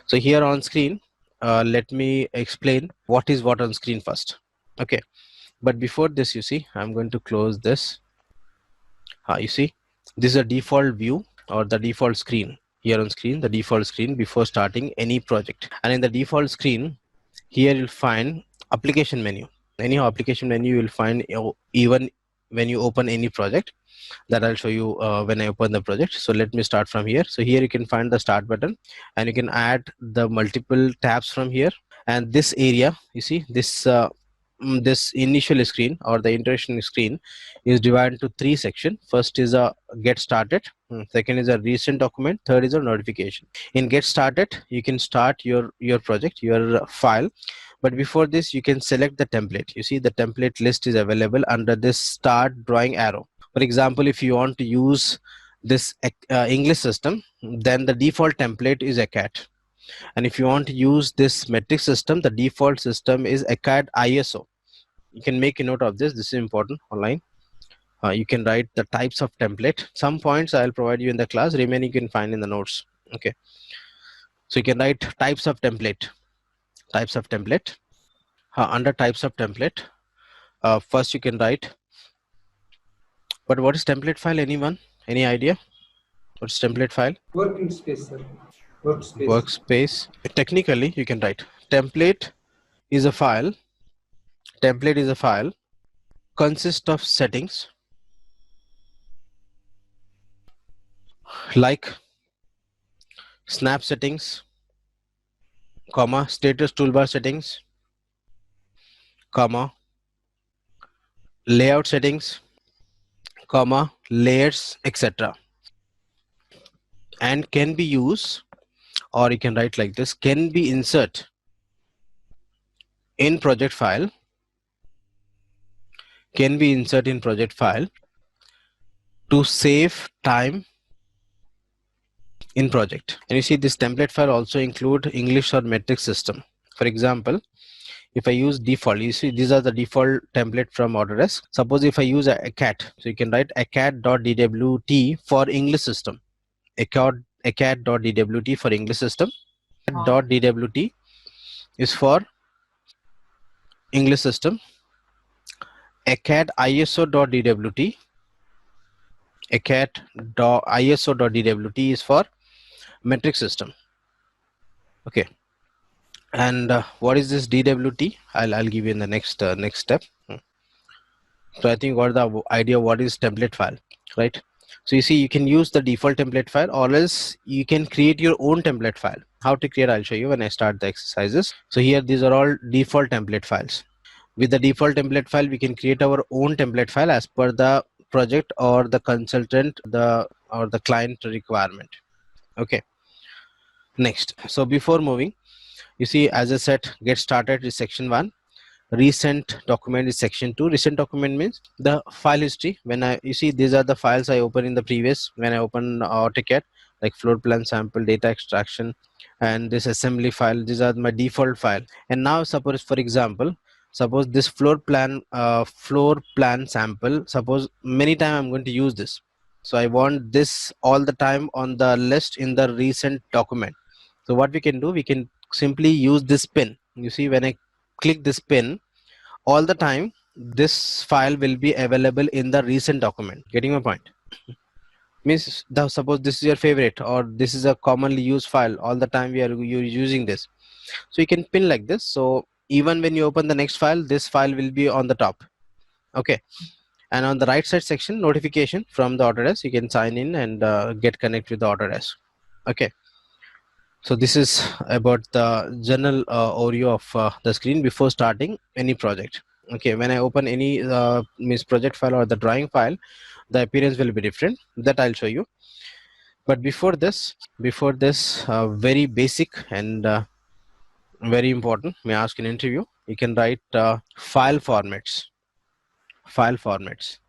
So here on screen, let me explain what is what on screen first. Okay, but before this, you see, I'm going to close this. You see, this is a default view or the default screen. Here on screen, the default screen before starting any project. And in the default screen, here you'll find application menu. Anyhow, application menu you will find even when you open any project. That I'll show you when I open the project. So let me start from here. So here you can find the start button, and you can add the multiple tabs from here. And this area, you see this this initial screen or the introduction screen is divided into three sections. First is a get started, second is a recent document, third is a notification. In get started, you can start your project, your file, but before this you can select the template. You see the template list is available under this start drawing arrow. For example, if you want to use this English system, then the default template is ACAD. And if you want to use this metric system, the default system is ACAD ISO. You can make a note of this. This is important online. You can write the types of template. Some points I'll provide you in the class, remaining you can find in the notes. Okay. So you can write types of template. Types of template. Under types of template, first you can write. But what is template file? Anyone? Any idea? What's template file? Working space, sir. Workspace. Workspace. Technically, you can write template is a file. Template is a file consists of settings like snap settings, comma, status toolbar settings, comma, layout settings, comma, layers, etc. And can be used, or you can write like this, can be insert in project file, can be insert in project file to save time in project. And you see this template file also include English or metric system. For example, if I use default, you see these are the default template from Autodesk. Suppose if I use a cat, so you can write acad.dwt for English system, acad.dwt for English system, .dwt is for English system, acad iso.dwt, acad.iso.dwt is for metric system. Okay. And what is this DWT? I'll give you in the next next step. So I think you got the idea what is template file, right? So you see you can use the default template file, or else you can create your own template file. How to create, I'll show you when I start the exercises. So here these are all default template files. With the default template file, we can create our own template file as per the project or the consultant or the client requirement. Okay. Next, so before moving, you see, as I said, get started is section 1, recent document is section 2. Recent document means the file history. When you see these are the files I opened in the previous, when I open AutoCAD, like floor plan sample, data extraction, and this assembly file. These are my default file. And now suppose, for example, suppose this floor plan sample, suppose many time I'm going to use this, so I want this all the time on the list in the recent document. So what we can do, we can simply use this pin. You see, when I click this pin, all the time this file will be available in the recent document. Getting my point? Means suppose this is your favorite, or this is a commonly used file, all the time you're using this, so you can pin like this. So even when you open the next file, this file will be on the top. Okay. And on the right side section, notification from the Autodesk, you can sign in and get connected with the Autodesk. Okay. So this is about the general overview of the screen before starting any project. Okay, when I open any project file or the drawing file, the appearance will be different. That I'll show you. But before this, very basic and very important, may I ask in interview, you can write file formats. File formats.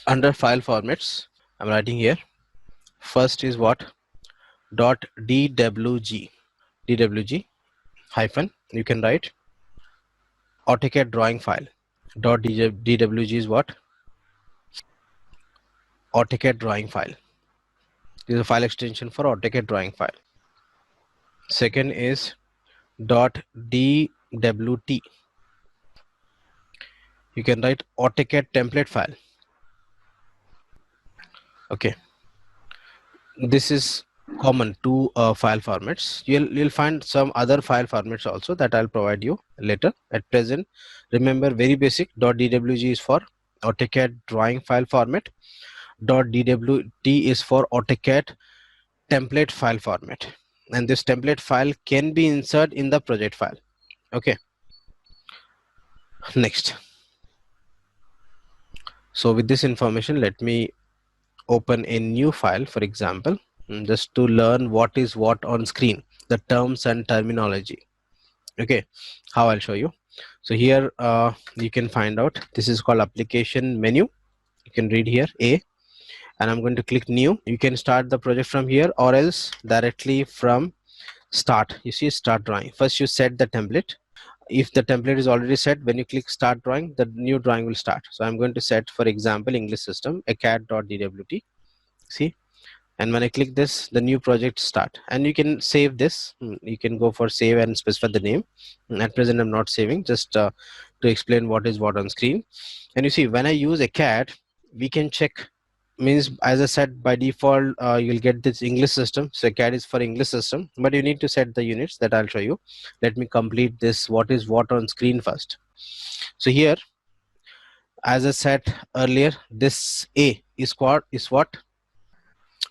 Under file formats, I'm writing here. First is what? .dwg. DWG hyphen, you can write AutoCAD drawing file. .dwg is what? AutoCAD drawing file. This is a file extension for AutoCAD drawing file. Second is .dwt. You can write AutoCAD template file. Okay, this is common to file formats. You'll find some other file formats also that I'll provide you later. At present, remember very basic. .dwg is for AutoCAD drawing file format. .dwt is for AutoCAD template file format, and this template file can be inserted in the project file. Okay, next. So with this information, let me open a new file, for example, just to learn what is what on screen, the terms and terminology. Okay, how I'll show you. So here you can find out, this is called application menu. You can read here A, and I'm going to click new. You can start the project from here or else directly from start. You see start drawing. First you set the template. If the template is already set, when you click start drawing, the new drawing will start. So I'm going to set, for example, English system, acad.dwt. See, and when I click this, the new project start, and you can save this. You can go for save and specify the name. At present I'm not saving, just to explain what is what on screen. And you see, when I use ACAD, we can check, means as I said, by default you'll get this English system. So ACAD is for English system, but you need to set the units that I'll show you. Let me complete this what is what on screen first. So here, as I said earlier, this A is what?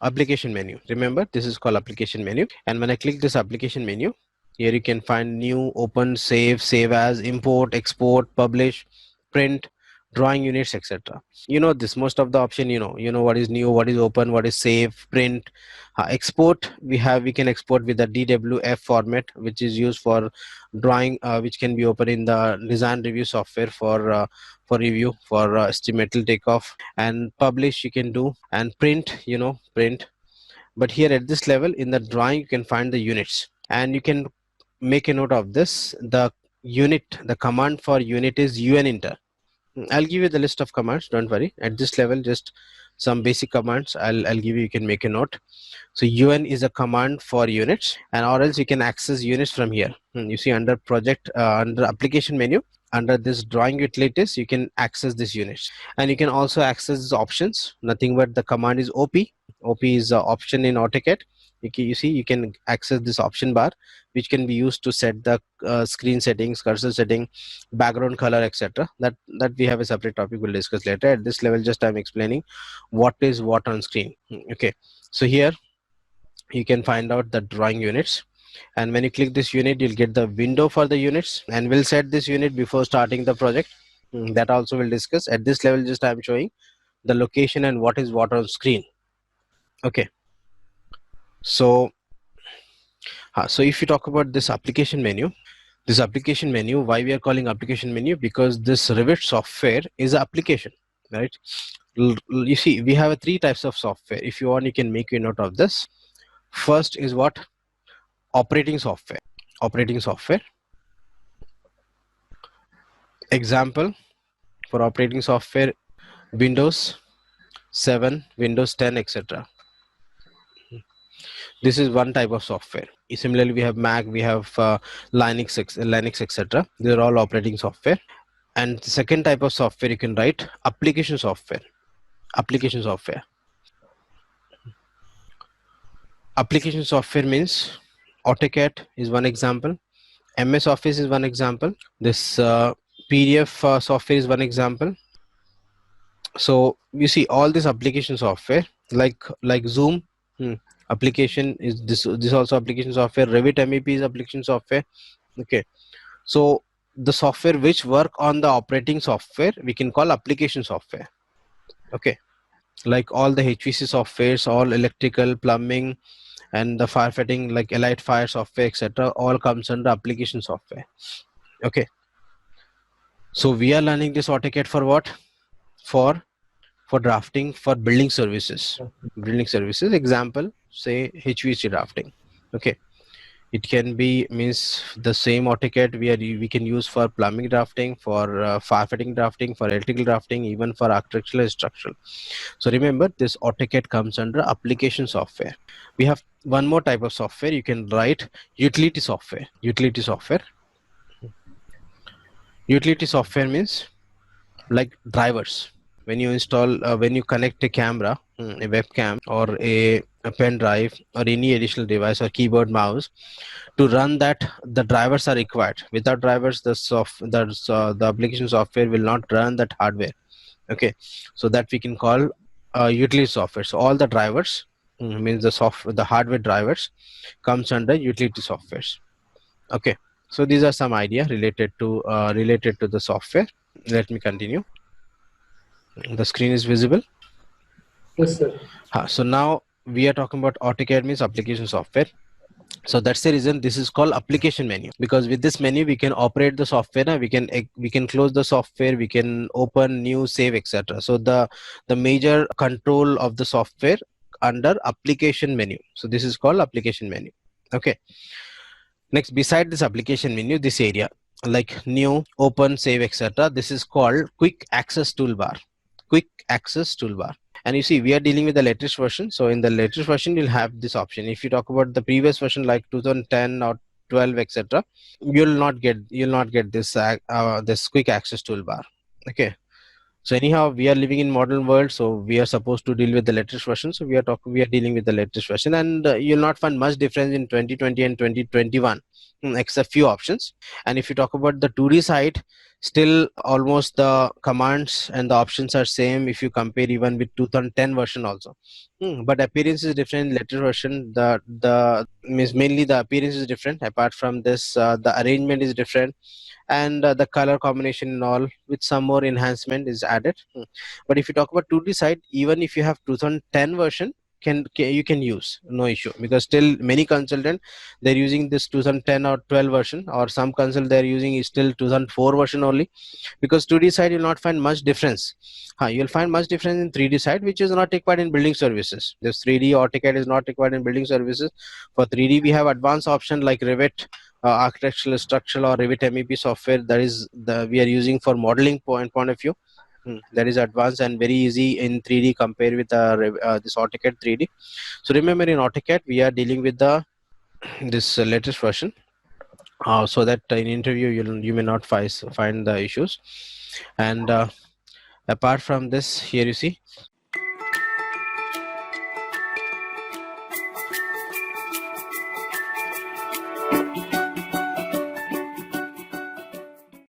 Application menu. Remember, this is called application menu. And when I click this application menu, here you can find new, open, save, save as, import, export, publish, print, drawing units, etc. You know this, most of the option, you know what is new, what is open, what is save, print, export. We can export with the DWF format, which is used for drawing, which can be open in the design review software for review, for estimatal takeoff. And publish you can do, and print, print. But here at this level in the drawing, you can find the units, and you can make a note of this. The command for unit is uninter. I'll give you the list of commands, don't worry. At this level, just some basic commands I'll give you. You can make a note. So un is a command for units, and or else you can access units from here. You see under project, under application menu, under this drawing utilities, you can access this units, and you can also access options. Nothing but the command is op. Op is option in AutoCAD. You see, you can access this option bar, which can be used to set the screen settings, cursor setting, background color, etc. That we have a separate topic we'll discuss later. At this level, just I'm explaining what is what on screen. Okay, so here you can find out the drawing units, and when you click this unit, you'll get the window for the units, and we'll set this unit before starting the project. That also we'll discuss. At this level, just I'm showing the location and what is what on screen. Okay, so if you talk about this application menu, why we are calling application menu? Because this Revit software is an application, right? You see, we have 3 types of software. If you want, you can make a note of this. First is what? Operating software. Example for operating software: Windows 7, Windows 10, etc. This is one type of software. Similarly, we have Mac, we have Linux, etc. These are all operating software. And the second type of software, you can write application software. Application software means AutoCAD is one example, MS Office is one example, this PDF software is one example. So you see, all this application software, like Zoom, application is this also application software. Revit MEP is application software. Okay, so the software which work on the operating software, we can call application software. Okay, like all the HVC softwares, all electrical, plumbing, and the firefighting, like Elite Fire software, etc., all comes under application software. Okay, so we are learning this AutoCAD for what? For drafting, for building services. Example, say HVAC drafting. Okay, It can be means the same AutoCAD we can use for plumbing drafting, for firefighting drafting, for electrical drafting, even for architectural and structural. So remember, this AutoCAD comes under application software. We have one more type of software. You can write utility software. Utility software. Utility software means like drivers. When you install, when you connect a camera, a webcam, or a pen drive, or any additional device, or keyboard, mouse, to run that, the drivers are required. Without drivers, the application software will not run that hardware. Okay, so that we can call utility software. So all the drivers, means the hardware drivers, comes under utility softwares. Okay, so these are some idea related to the software. Let me continue. The screen is visible. Yes, sir. So now we are talking about AutoCAD means application software. So that's the reason this is called application menu, because with this menu we can operate the software. We can close the software, we can open, new, save, etc. So the major control of the software under application menu. So this is called application menu. Okay, next, beside this application menu, this area like new, open, save, etc., this is called quick access toolbar. Quick access toolbar. And you see, we are dealing with the latest version. So in the latest version, you'll have this option. If you talk about the previous version like 2010 or 12, etc., you'll not get this this quick access toolbar. Okay, so anyhow, we are living in modern world, so we are supposed to deal with the latest version. So we are dealing with the latest version, and you'll not find much difference in 2020 and 2021, except few options. And if you talk about the 2D side, still almost the commands and the options are same if you compare even with 2010 version also. But appearance is different in latest version. The means mainly the appearance is different. Apart from this, the arrangement is different, and the color combination and all with some more enhancement is added. But if you talk about 2D side, even if you have 2010 version, you can use, no issue, because still many consultant they're using this 2010 or 12 version, or some consult they're using is still 2004 version only. Because 2D side you'll not find much difference. You'll find much difference in 3D side, which is not required in building services. This 3D AutoCAD is not required in building services. For 3D we have advanced option like Revit, architectural, structural, or Revit MEP software. That is we are using for modeling point of view. That is advanced and very easy in 3D compared with this AutoCAD 3D. So remember, in AutoCAD we are dealing with the this latest version, so that in interview you may not find the issues. And apart from this, here you see